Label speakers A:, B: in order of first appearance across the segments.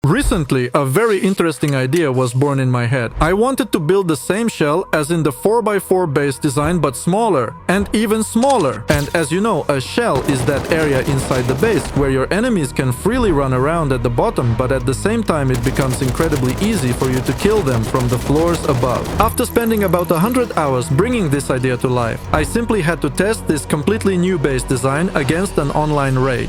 A: Recently, a very interesting idea was born in my head. I wanted to build the same shell as in the 4x4 base design, but smaller, and even smaller. And as you know, a shell is that area inside the base where your enemies can freely run around at the bottom, but at the same time it becomes incredibly easy for you to kill them from the floors above. After spending about 100 hours bringing this idea to life, I simply had to test this completely new base design against an online raid.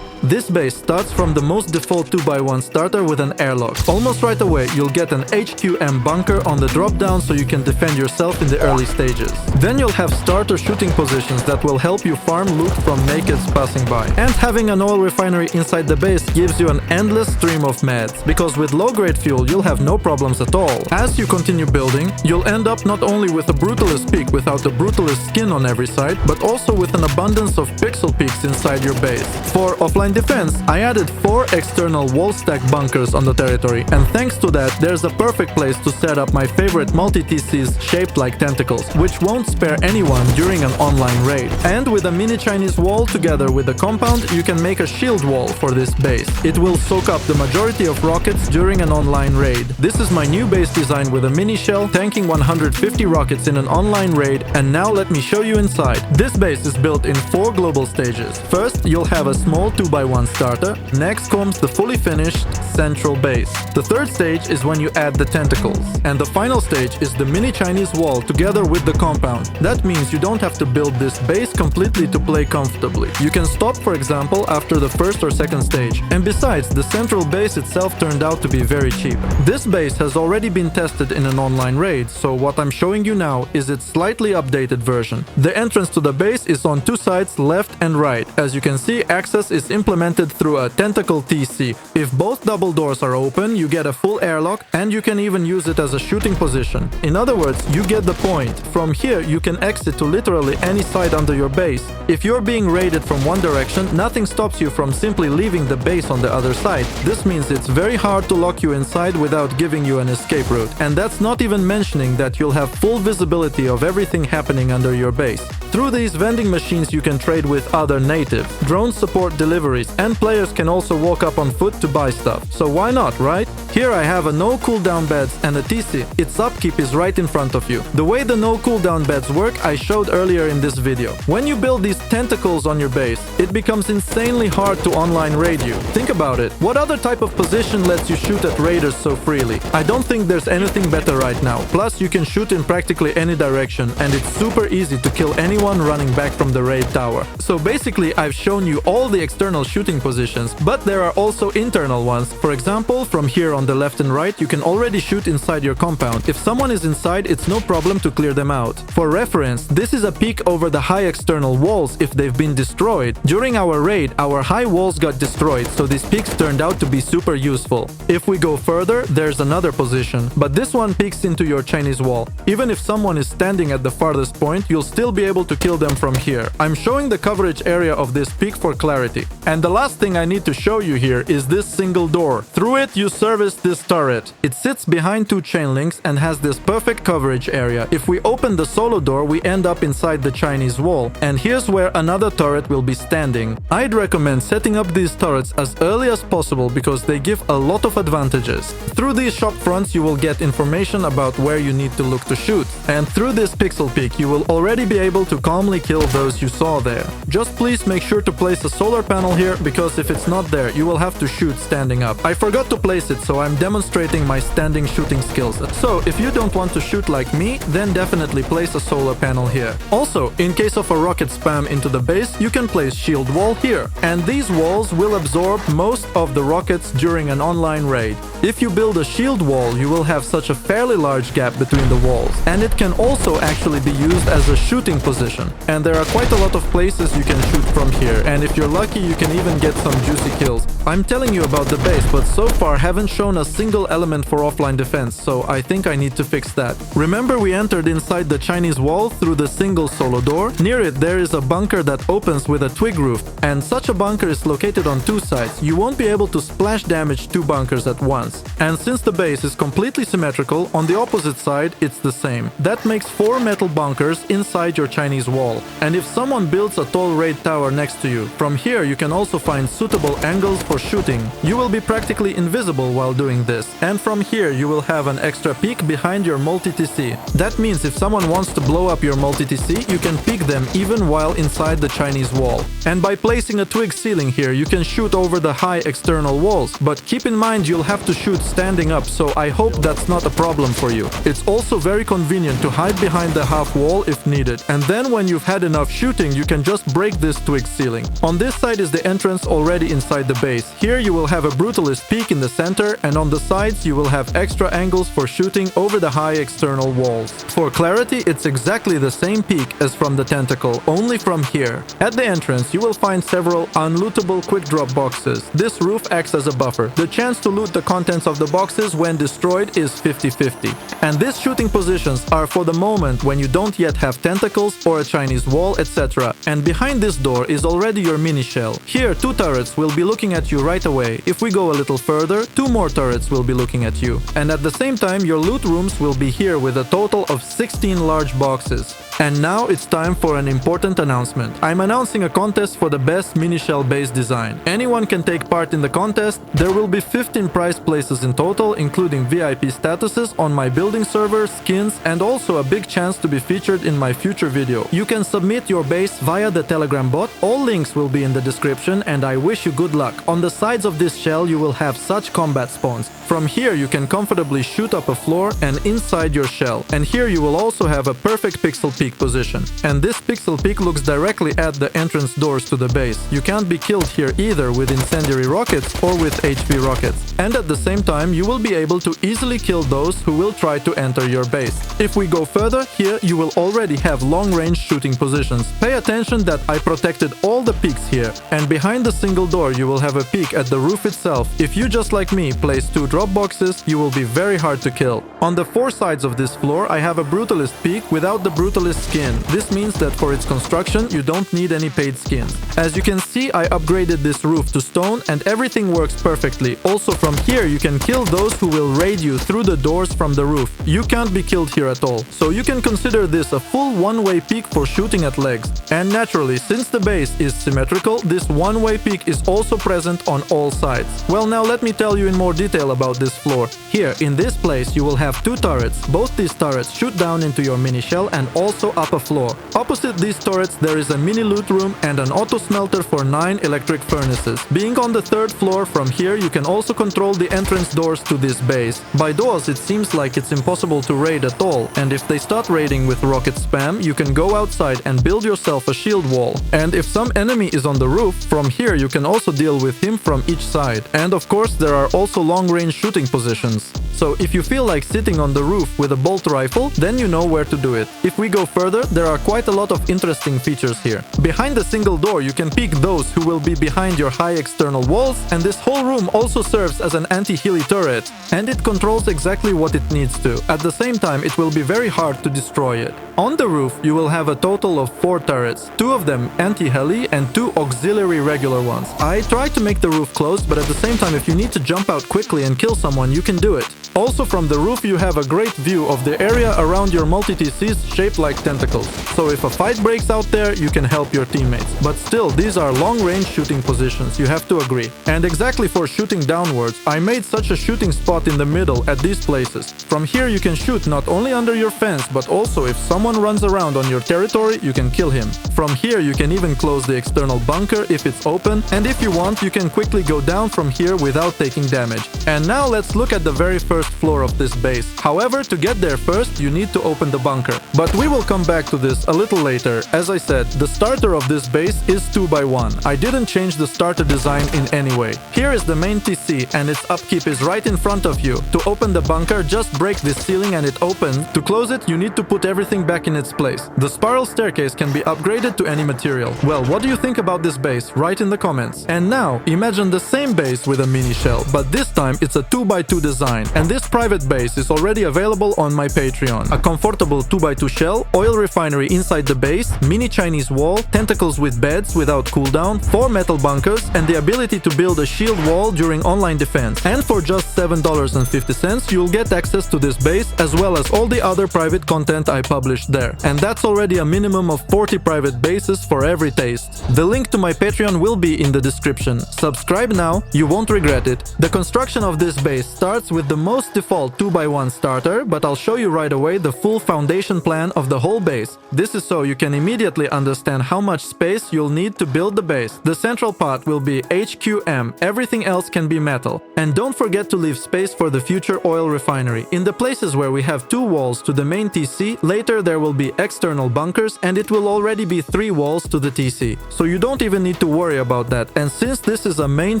A: This base starts from the most default 2x1 starter with an airlock. Almost right away, you'll get an HQM bunker on the drop down so you can defend yourself in the early stages. Then you'll have starter shooting positions that will help you farm loot from nakeds passing by. And having an oil refinery inside the base gives you an endless stream of meds, because with low-grade fuel you'll have no problems at all. As you continue building, you'll end up not only with a Brutalist peak without a Brutalist skin on every side, but also with an abundance of pixel peaks inside your base. For offline defense, I added 4 external wall stack bunkers on the territory, and thanks to that, there's a perfect place to set up my favorite multi-TCs shaped like tentacles, which won't spare anyone during an online raid. And with a mini Chinese wall together with the compound, you can make a shield wall for this base. It will soak up the majority of rockets during an online raid. This is my new base design with a mini shell, tanking 150 rockets in an online raid, and now let me show you inside. This base is built in 4 global stages. First, you'll have a small 2x1 starter. Next comes the fully finished central base. The third stage is when you add the tentacles. And the final stage is the mini Chinese wall together with the compound. That means you don't have to build this base completely to play comfortably. You can stop, for example, after the first or second stage. And besides, the central base itself turned out to be very cheap. This base has already been tested in an online raid, so what I'm showing you now is its slightly updated version. The entrance to the base is on 2 sides, left and right. As you can see, access is implemented through a Tentacle TC. If both double doors are open, you get a full airlock, and you can even use it as a shooting position. In other words, you get the point. From here, you can exit to literally any side under your base. If you're being raided from one direction, nothing stops you from simply leaving the base on the other side. This means it's very hard to lock you inside without giving you an escape route. And that's not even mentioning that you'll have full visibility of everything happening under your base. Through these vending machines, you can trade with other natives. Drones support deliveries, and players can also walk up on foot to buy stuff. So why not, right? Here I have a no cooldown beds and a TC. Its upkeep is right in front of you. The way the no cooldown beds work, I showed earlier in this video. When you build these tentacles on your base, it becomes insanely hard to online raid you. Think about it. What other type of position lets you shoot at raiders so freely? I don't think there's anything better right now. Plus, you can shoot in practically any direction, and it's super easy to kill anyone running back from the raid tower. So basically, I've shown you all the external shooting positions, but there are also internal ones. For example, from here on the left and right, you can already shoot inside your compound. If someone is inside, it's no problem to clear them out. For reference, this is a peek over the high external walls if they've been destroyed. During our raid, our high walls got destroyed, so these peaks turned out to be super useful. If we go further, there's another position, but this one peeks into your Chinese wall. Even if someone is standing at the farthest point, you'll still be able to kill them from here. I'm showing the coverage area of this peak for clarity. And the last thing I need to show you here is this single door. Through it, you service this turret. It sits behind 2 chain links and has this perfect coverage area. If we open the solo door, we end up inside the Chinese wall. And here's where another turret will be standing. I'd recommend setting up these turrets as early as possible because they give a lot of advantages. Through these shop fronts, you will get information about where you need to look to shoot. And through this pixel peak, you will already be able to calmly kill those you saw there. Just please make sure to place a solar panel here, because if it's not there, you will have to shoot standing up. I forgot to place it, so I'm demonstrating my standing shooting skills. So if you don't want to shoot like me, then definitely place a solar panel here. Also, in case of a rocket spam into the base, you can place shield wall here. And these walls will absorb most of the rockets during an online raid. If you build a shield wall, you will have such a fairly large gap between the walls, and it can also actually be used as a shooting position. And there are quite a lot of places you can shoot from here, and if you're lucky you can even get some juicy kills. I'm telling you about the base, but so far haven't shown a single element for offline defense, so I think I need to fix that. Remember we entered inside the Chinese wall through the single solo door? Near it there is a bunker that opens with a twig roof, and such a bunker is located on two sides. You won't be able to splash damage two bunkers at once. And since the base is completely symmetrical, on the opposite side it's the same. That makes 4 metal bunkers inside your Chinese wall. And if someone builds a tall raid tower next to you, from here you can also find suitable angles for shooting. You will be practically invisible while doing this, and from here you will have an extra peek behind your multi-TC. That means if someone wants to blow up your multi-TC, you can peek them even while inside the Chinese wall. And by placing a twig ceiling here, you can shoot over the high external walls, but keep in mind you'll have to shoot standing up, so I hope that's not a problem for you. It's also very convenient to hide behind the half wall if needed, and then when you've had enough shooting, you can just break this twig ceiling. On this side is the entrance already inside the base. Here you will have a Brutalist peak in the center, and on the sides you will have extra angles for shooting over the high external walls. For clarity, it's exactly the same peak as from the Tentacle, only from here. At the entrance you will find several unlootable quick drop boxes. This roof acts as a buffer. The chance to loot the contents of the boxes when destroyed is 50-50. And these shooting positions are for the moment when you don't yet have tentacles or a Chinese wall, etc. And behind this door is already your mini shell. Here 2 turrets will be looking at you right away. If we go a little further, 2 more turrets will be looking at you. And at the same time your loot rooms will be here with a total of 16 large boxes. And now it's time for an important announcement. I'm announcing a contest for the best mini shell base design. Anyone can take part in the contest. There will be 15 prize places in total, including VIP statuses on my building server, skins, and also a big chance to be featured in my future video. You can submit your base via the Telegram bot. All links will be in the description, and I wish you good luck. On the sides of this shell you will have such combat spawns. From here you can comfortably shoot up a floor and inside your shell. And here you will also have a perfect pixel peak position. And this pixel peak looks directly at the entrance doors to the base. You can't be killed here either with incendiary rockets or with HV rockets. And at the same time you will be able to easily kill those who will try to enter your base. If we go further, here you will already have long-range shooting positions. Pay attention that I protected all the peaks here. And behind the single door you will have a peek at the roof itself. If you, just like me, place 2 drop boxes, you will be very hard to kill. On the 4 sides of this floor I have a Brutalist peak without the Brutalist skin. This means that for its construction you don't need any paid skins. As you can see, I upgraded this roof to stone and everything works perfectly. Also from here you can kill those who will raid you through the doors from the roof. You can't be killed here at all. So you can consider this a full one-way peak for shooting at legs. And naturally, since the base is symmetrical, this one-way peak is also present on all sides. Well, now let me tell you in more detail about this floor. Here, in this place, you will have 2 turrets. Both these turrets shoot down into your mini shell and also up a floor. Opposite these turrets, there is a mini loot room and an auto smelter for 9 electric furnaces. Being on the 3rd floor, from here you can also control the entrance doors to this base. By doors, it seems like it's impossible to raid at all, and if they start raiding with rocket spam, you can go outside and build yourself a shield wall. And if some enemy is on the roof, from here you can also deal with him from each side. And of course there are also long-range shooting positions. So if you feel like sitting on the roof with a bolt rifle, then you know where to do it. If we go further, there are quite a lot of interesting features here. Behind the single door, you can peek those who will be behind your high external walls, and this whole room also serves as an anti-heli turret, and it controls exactly what it needs to. At the same time, it will be very hard to destroy it. On the roof, you will have a total of 4 turrets, 2 of them anti-heli and 2 auxiliary regular ones. I tried to make the roof closed, but at the same time, if you need to jump out quickly and kill someone, you can do it. Also from the roof you have a great view of the area around your multi-TCs shaped like tentacles. So if a fight breaks out there, you can help your teammates. But still, these are long-range shooting positions, you have to agree. And exactly for shooting downwards, I made such a shooting spot in the middle at these places. From here you can shoot not only under your fence, but also if someone runs around on your territory, you can kill him. From here you can even close the external bunker if it's open, and if you want, you can quickly go down from here without taking damage. And now let's look at the very first first floor of this base. However, to get there first, you need to open the bunker. But we will come back to this a little later. As I said, the starter of this base is 2x1. I didn't change the starter design in any way. Here is the main TC and its upkeep is right in front of you. To open the bunker, just break this ceiling and it opens. To close it, you need to put everything back in its place. The spiral staircase can be upgraded to any material. Well, what do you think about this base? Write in the comments. And now, imagine the same base with a mini shell, but this time it's a 2x2 design. And this private base is already available on my Patreon. A comfortable 2x2 shell, oil refinery inside the base, mini Chinese wall, tentacles with beds without cooldown, 4 metal bunkers, and the ability to build a shield wall during online defense. And for just $7.50, you'll get access to this base as well as all the other private content I published there. And that's already a minimum of 40 private bases for every taste. The link to my Patreon will be in the description. Subscribe now, you won't regret it. The construction of this base starts with the most default 2x1 starter, but I'll show you right away the full foundation plan of the whole base. This is so you can immediately understand how much space you'll need to build the base. The central part will be HQM, everything else can be metal. And don't forget to leave space for the future oil refinery. In the places where we have 2 walls to the main TC, later there will be external bunkers and it will already be 3 walls to the TC. So you don't even need to worry about that. And since this is a main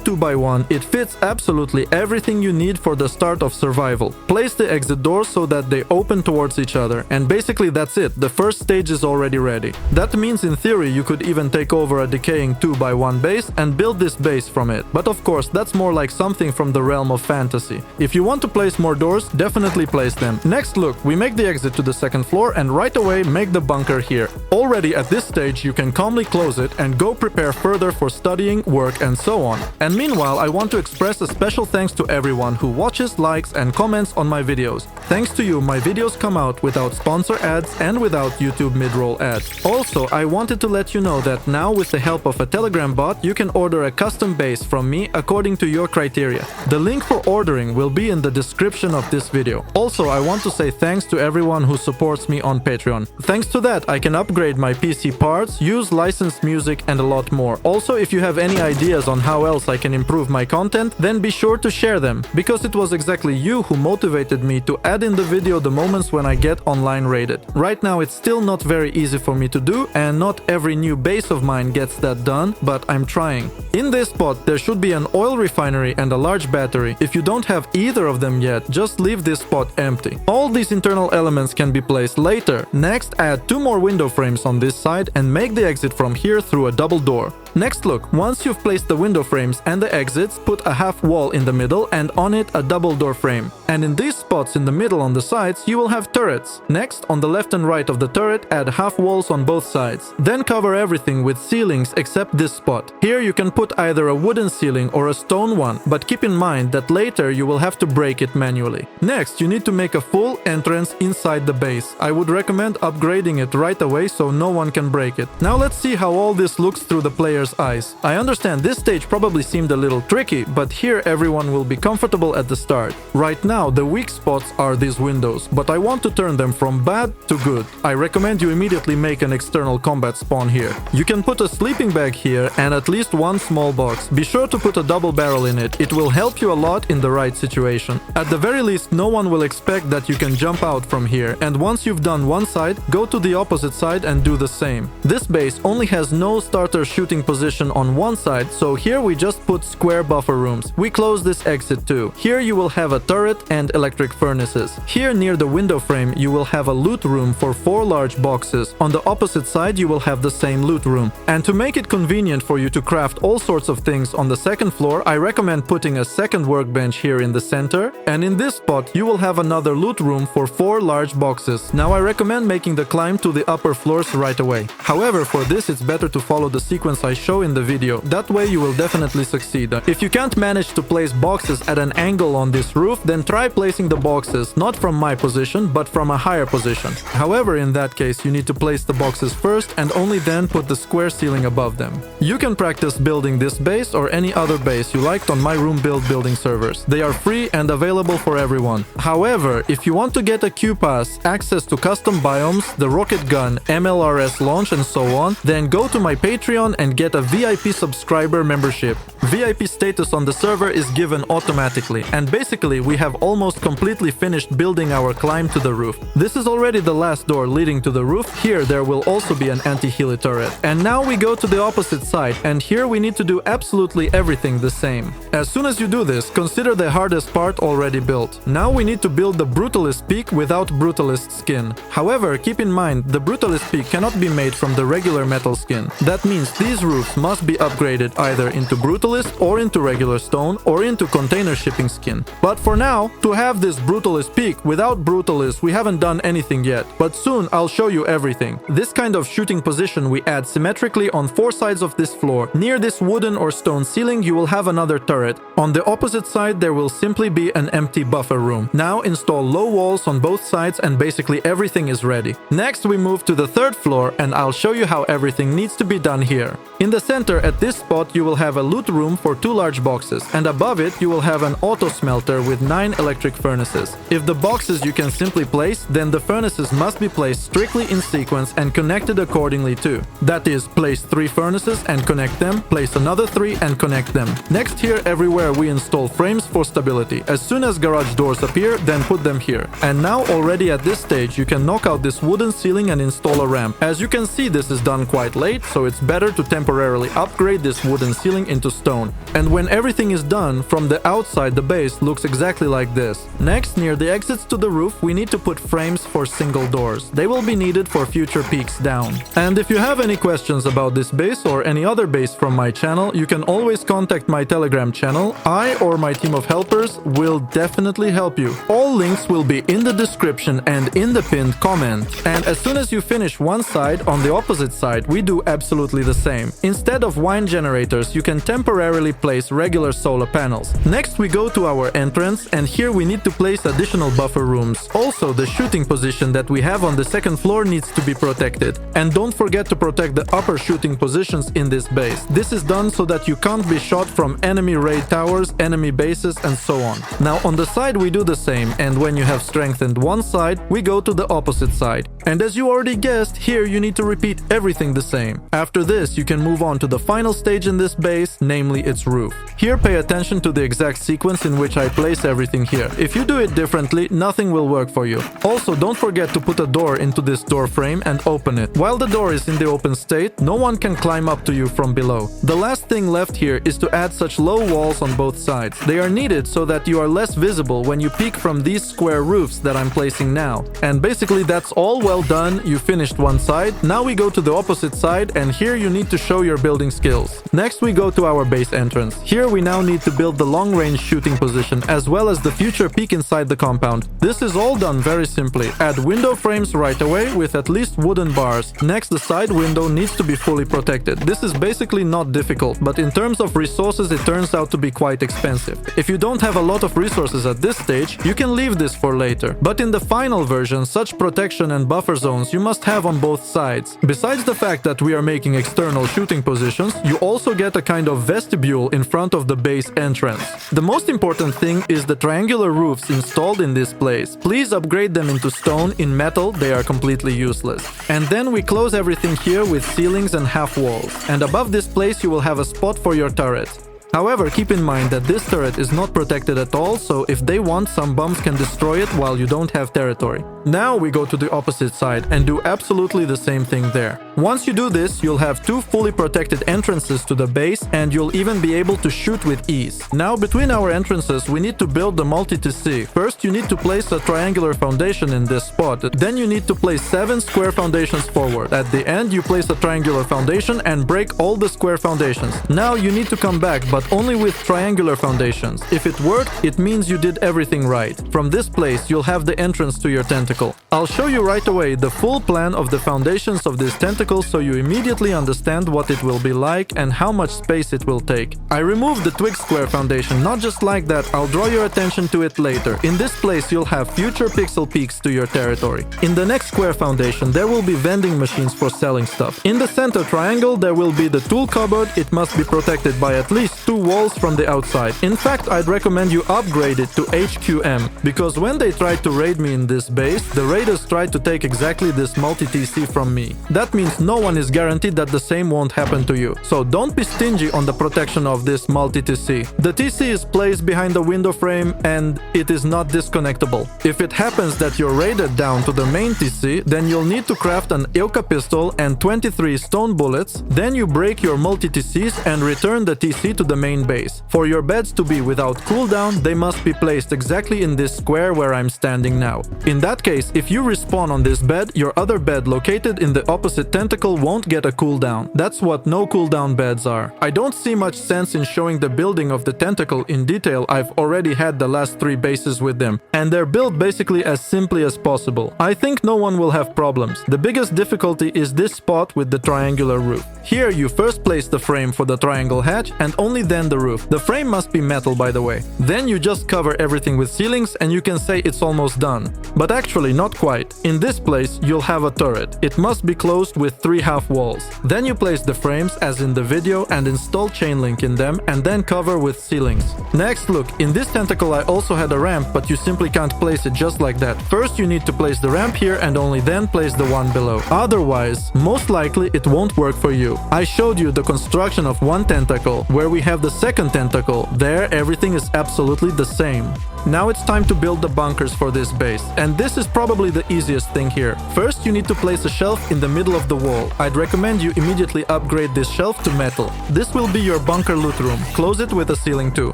A: 2x1, it fits absolutely everything you need for the start of survival. Place the exit doors so that they open towards each other. And basically that's it. The first stage is already ready. That means in theory you could even take over a decaying 2x1 base and build this base from it. But of course that's more like something from the realm of fantasy. If you want to place more doors, definitely place them. Next, look, we make the exit to the second floor and right away make the bunker here. Already at this stage you can calmly close it and go prepare further for studying, work and so on. And meanwhile I want to express a special thanks to everyone who watches, likes and comments on my videos. Thanks to you, my videos come out without sponsor ads and without YouTube mid-roll ads. Also, I wanted to let you know that now with the help of a Telegram bot, you can order a custom base from me according to your criteria. The link for ordering will be in the description of this video. Also, I want to say thanks to everyone who supports me on Patreon. Thanks to that, I can upgrade my PC parts, use licensed music and a lot more. Also, if you have any ideas on how else I can improve my content, then be sure to share them, because it was exactly you who motivated me to add in the video the moments when I get online raided. Right now it's still not very easy for me to do, and not every new base of mine gets that done, but I'm trying. In this spot there should be an oil refinery and a large battery. If you don't have either of them yet, just leave this spot empty. All these internal elements can be placed later. Next, add 2 more window frames on this side and make the exit from here through a double door. Next, look, once you've placed the window frames and the exits, put a half wall in the middle and on it a double door frame. And in these spots in the middle on the sides, you will have turrets. Next, on the left and right of the turret, add half walls on both sides. Then cover everything with ceilings except this spot. Here you can put either a wooden ceiling or a stone one, but keep in mind that later you will have to break it manually. Next, you need to make a full entrance inside the base. I would recommend upgrading it right away so no one can break it. Now let's see how all this looks through the player's eyes. I understand this stage probably seemed a little tricky, but here everyone will be comfortable at the start. Right now the weak spots are these windows, but I want to turn them from bad to good. I recommend you immediately make an external combat spawn here. You can put a sleeping bag here and at least one small box. Be sure to put a double barrel in it. It will help you a lot in the right situation. At the very least, no one will expect that you can jump out from here, and once you've done one side, go to the opposite side and do the same. This base only has no starter shooting position on one side, so here we just put square buffer rooms. We close this exit too. Here you will have a turret and electric furnaces. Here near the window frame you will have a loot room for 4 large boxes. On the opposite side you will have the same loot room. And to make it convenient for you to craft all sorts of things on the second floor, I recommend putting a second workbench here in the center, and in this spot you will have another loot room for 4 large boxes. Now I recommend making the climb to the upper floors right away. However, for this it's better to follow the sequence I show in the video. That way you will definitely succeed. If you can't manage to place boxes at an angle on this roof, then try placing the boxes not from my position but from a higher position. However, in that case you need to place the boxes first and only then put the square ceiling above them. You can practice building this base or any other base you liked on my room building servers. They are free and available for everyone. However, if you want to get a Q pass, access to custom biomes, the rocket gun, MLRS launch and so on, then go to my Patreon and get get a VIP subscriber membership. VIP status on the server is given automatically, and basically we have almost completely finished building our climb to the roof. This is already the last door leading to the roof. Here there will also be an anti-heli turret. And now we go to the opposite side, and here we need to do absolutely everything the same. As soon as you do this, consider the hardest part already built. Now we need to build the Brutalist peak without Brutalist skin. However, keep in mind, the Brutalist peak cannot be made from the regular metal skin. That means these roofs must be upgraded either into Brutalist or into regular stone or into container shipping skin. But for now, to have this Brutalist peak without Brutalist, we haven't done anything yet. But soon I'll show you everything. This kind of shooting position we add symmetrically on 4 sides of this floor. Near this wooden or stone ceiling, you will have another turret. On the opposite side, there will simply be an empty buffer room. Now install low walls on both sides and basically everything is ready. Next, we move to the 3rd floor and I'll show you how everything needs to be done here. In the center, at this spot, you will have a loot room for 2 large boxes, and above it, you will have an auto smelter with 9 electric furnaces. If the boxes you can simply place, then the furnaces must be placed strictly in sequence and connected accordingly too. That is, place 3 furnaces and connect them, place another 3 and connect them. Next, here everywhere we install frames for stability. As soon as garage doors appear, then put them here. And now already at this stage, you can knock out this wooden ceiling and install a ramp. As you can see, this is done quite late, so it's better to temporarily upgrade this wooden ceiling into stone. And when everything is done, from the outside the base looks exactly like this. Next, near the exits to the roof, we need to put frames for single doors. They will be needed for future peaks down. And if you have any questions about this base or any other base from my channel, you can always contact my Telegram channel. I or my team of helpers will definitely help you. All links will be in the description and in the pinned comment. And as soon as you finish one side, on the opposite side, we do absolutely the same. Instead of wind generators, you can temporarily place regular solar panels. Next, we go to our entrance, and here we need to place additional buffer rooms. Also, the shooting position that we have on the 2nd floor needs to be protected. And don't forget to protect the upper shooting positions in this base. This is done so that you can't be shot from enemy raid towers, enemy bases, and so on. Now, on the side, we do the same, and when you have strengthened one side, we go to the opposite side. And as you already guessed, here you need to repeat everything the same. After this, you can move on to the final stage in this base, namely its roof. Here, pay attention to the exact sequence in which I place everything here. If you do it differently, nothing will work for you. Also, don't forget to put a door into this door frame and open it. While the door is in the open state, no one can climb up to you from below. The last thing left here is to add such low walls on both sides. They are needed so that you are less visible when you peek from these square roofs that I'm placing now. And basically that's all well done. You finished one side. Now we go to the opposite side, and here you need to show your building skills. Next, we go to our base entrance. Here we now need to build the long-range shooting position as well as the future peak inside the compound. This is all done very simply. Add window frames right away with at least wooden bars. Next, the side window needs to be fully protected. This is basically not difficult, but in terms of resources, it turns out to be quite expensive. If you don't have a lot of resources at this stage, you can leave this for later. But in the final version, such protection and buffer zones you must have on both sides. Besides the fact that we are making external shooting positions, you also get a kind of vestibule in front of the base entrance. The most important thing is the triangular roofs installed in this place. Please upgrade them into stone. In metal, they are completely useless. And then we close everything here with ceilings and half walls. And above this place, you will have a spot for your turret. However, keep in mind that this turret is not protected at all, so if they want, some bombs can destroy it while you don't have territory. Now we go to the opposite side and do absolutely the same thing there. Once you do this, you'll have 2 fully protected entrances to the base, and you'll even be able to shoot with ease. Now, between our entrances, we need to build the multi-Tc. First, you need to place a triangular foundation in this spot. Then you need to place 7 square foundations forward. At the end, you place a triangular foundation and break all the square foundations. Now you need to come back, but only with triangular foundations. If it worked, it means you did everything right. From this place, you'll have the entrance to your tentacle. I'll show you right away the full plan of the foundations of this tentacle so you immediately understand what it will be like and how much space it will take. I removed the twig square foundation, not just like that, I'll draw your attention to it later. In this place, you'll have future pixel peaks to your territory. In the next square foundation, there will be vending machines for selling stuff. In the center triangle, there will be the tool cupboard. It must be protected by at least 2 walls from the outside. In fact, I'd recommend you upgrade it to HQM, because when they tried to raid me in this base, the raiders tried to take exactly this multi-TC from me. That means no one is guaranteed that the same won't happen to you. So don't be stingy on the protection of this multi-TC. The TC is placed behind the window frame and it is not disconnectable. If it happens that you're raided down to the main TC, then you'll need to craft an Ilka pistol and 23 stone bullets. Then you break your multi-TCs and return the TC to the main base. For your beds to be without cooldown, they must be placed exactly in this square where I'm standing now. In that case, if you respawn on this bed, your other bed located in the opposite tentacle won't get a cooldown. That's what no cooldown beds are. I don't see much sense in showing the building of the tentacle in detail. I've already had the last 3 bases with them, and they're built basically as simply as possible. I think no one will have problems. The biggest difficulty is this spot with the triangular roof. Here you first place the frame for the triangle hatch and only then the roof. The frame must be metal, by the way. Then you just cover everything with ceilings and you can say it's almost done. But actually not quite. In this place you'll have a turret. It must be closed with 3 half walls. Then you place the frames as in the video and install chain link in them and then cover with ceilings. Next, look, in this tentacle I also had a ramp, but you simply can't place it just like that. First you need to place the ramp here and only then place the one below. Otherwise, most likely it won't work for you. I showed you the construction of one tentacle, where we have the second tentacle. There everything is absolutely the same. Now it's time to build the bunkers for this base, and this is probably the easiest thing here. First you need to place a shelf in the middle of the wall. I'd recommend you immediately upgrade this shelf to metal. This will be your bunker loot room. Close it with a ceiling too.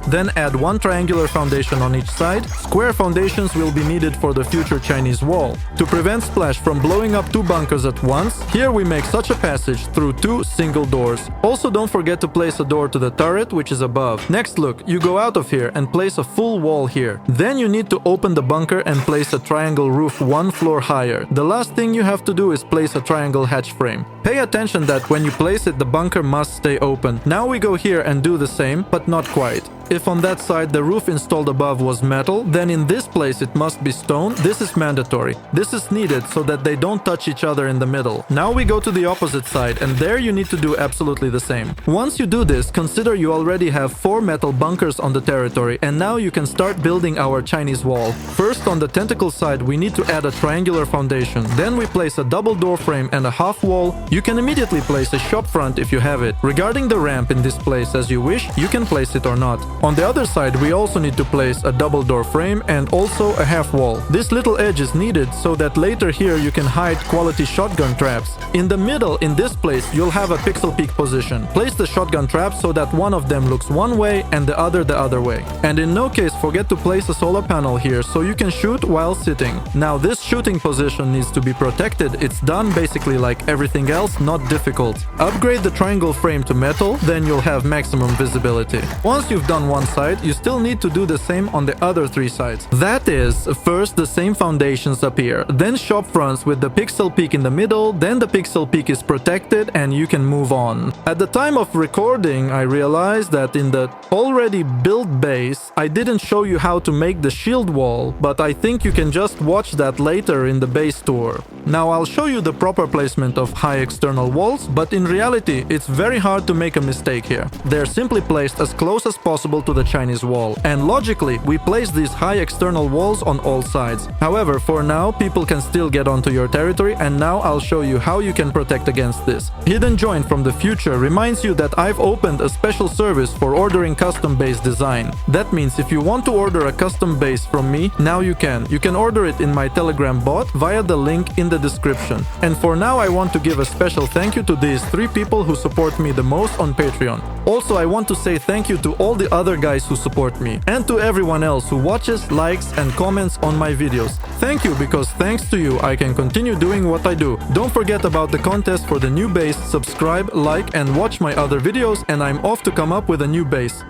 A: Then add 1 triangular foundation on each side. Square foundations will be needed for the future Chinese wall. To prevent splash from blowing up 2 bunkers at once, here we make such a passage through 2 single doors. Also don't forget to place a door to the turret which is above. Next, look, you go out of here and place a full wall here. Then you need to open the bunker and place a triangle roof 1 floor higher. The last thing you have to do is place a triangle hatch frame. Pay attention that when you place it, the bunker must stay open. Now we go here and do the same, but not quite. If on that side the roof installed above was metal, then in this place it must be stone. This is mandatory. This is needed so that they don't touch each other in the middle. Now we go to the opposite side, and there you need to do absolutely the same. Once you do this, consider you already have 4 metal bunkers on the territory, and now you can start building our Chinese wall. First, on the tentacle side, we need to add a triangular foundation. Then we place a double door frame and a half wall. You can immediately place a shop front if you have it. Regarding the ramp in this place, as you wish, you can place it or not. On the other side, we also need to place a double door frame and also a half wall. This little edge is needed so that later here you can hide quality shotgun traps. In the middle, in this place, you'll have a pixel peak position. Place the shotgun traps so that one of them looks one way and the other way. And in no case forget to place a solar panel here so you can shoot while sitting. Now this shooting position needs to be protected. It's done basically like everything else, not difficult. Upgrade the triangle frame to metal, then you'll have maximum visibility. Once you've done one side, you still need to do the same on the other 3 sides. That is, first the same foundations appear, then shop fronts with the pixel peak in the middle, then the pixel peak is protected and you can move on. At the time of recording, I realized that in the already built base, I didn't show you how to make the shield wall, but I think you can just watch that later in the base tour. Now I'll show you the proper placement of high external walls, but in reality, it's very hard to make a mistake here. They're simply placed as close as possible to the Chinese wall, and logically we place these high external walls on all sides. However, for now people can still get onto your territory, and now I'll show you how you can protect against this. Hidden Joint from the future reminds you that I've opened a special service for ordering custom base design. That means if you want to order a custom base from me, now you can. You can order it in my Telegram bot via the link in the description. And for now I want to give a special thank you to these 3 people who support me the most on Patreon. Also, I want to say thank you to all the other guys who support me, and to everyone else who watches, likes and comments on my videos. Thank you, because thanks to you I can continue doing what I do. Don't forget about the contest for the new base. Subscribe, like and watch my other videos, and I'm off to come up with a new base.